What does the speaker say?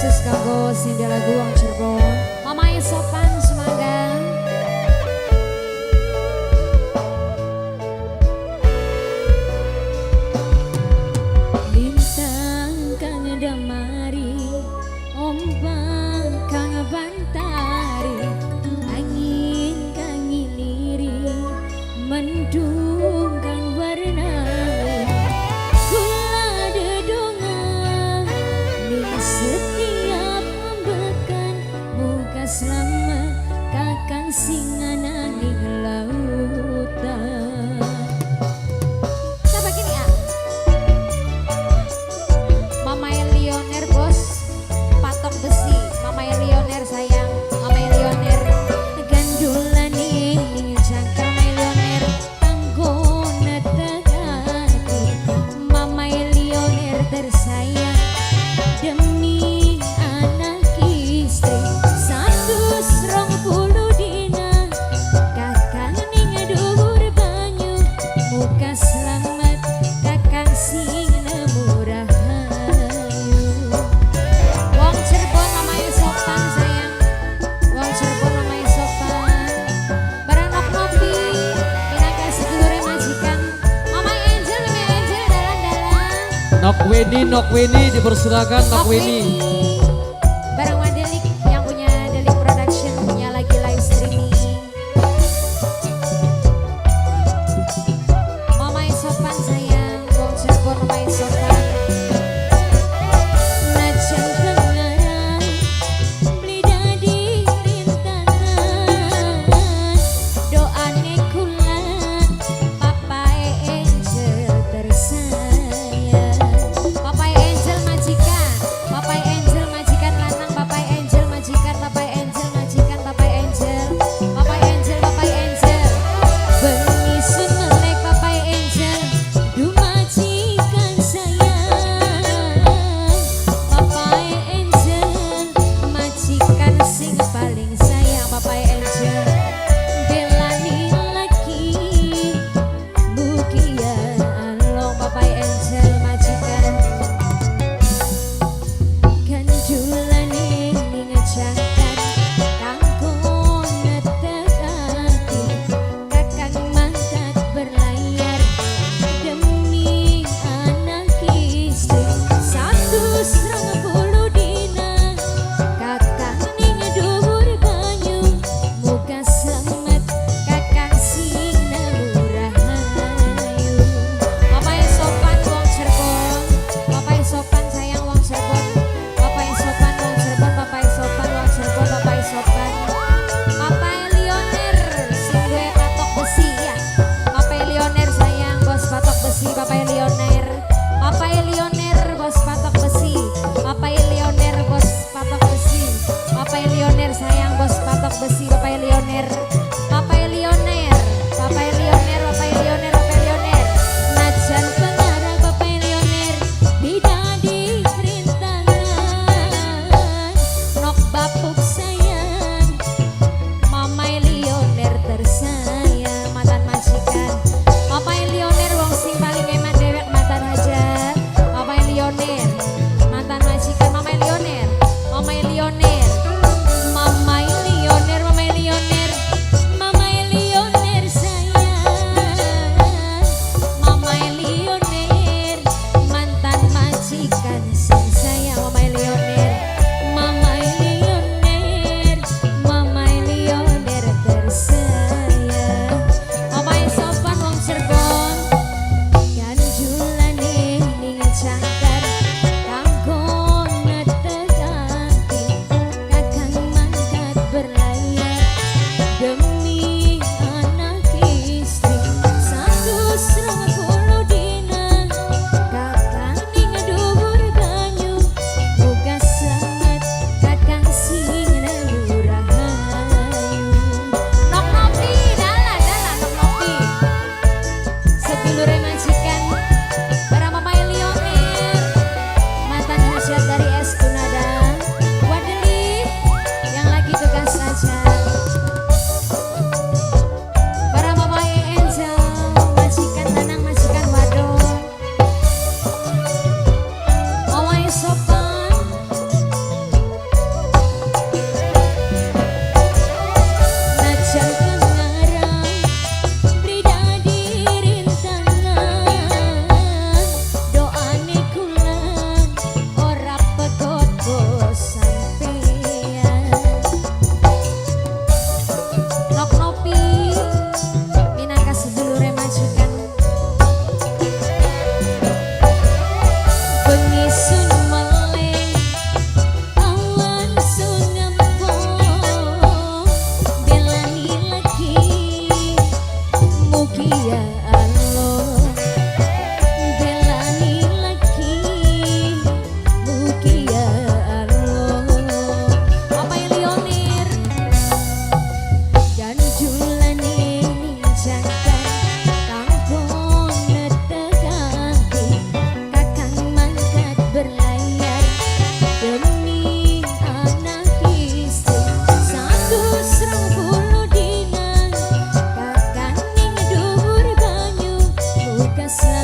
khusus kanggo Sindia lagu Wong Cirebon. Mama Sopan Semangga. Lintang kang damari, ombak kang bantari, angin kang ngiliri, mendung kang warnai. Kula dedonga ning setiap ambekan, muga selamat kakang singana ning lautan. Coba gini ya, Mama Elioner bos, patok besi. Mama Elioner sayang, Mama Elioner gandulan ning jangkar. Mama Elioner tanggona tegati. Mama Elioner tersayang demi anak istri 120 dina, kakang ning dhuwur banyu, muga selamat kakang sing murah hayu. Wong Cirebon Mama Sopan sayang, Wong Cirebon Mama Sopan, barang nok nopi pinangka sedulure majikan. Mama Angel dalan-dalan. Nok Weni dipersilakan Nok Weni. Barang Wadelik yang punya Delik Production punya lagi live streaming. Mama Sopan sayang, Wong Cirebon Mama Sopan. Najan kengaran beli dadi rintangan, doane kula Papa Angel tersayang. Papa Angel majikan, Papa Angel Luka selalu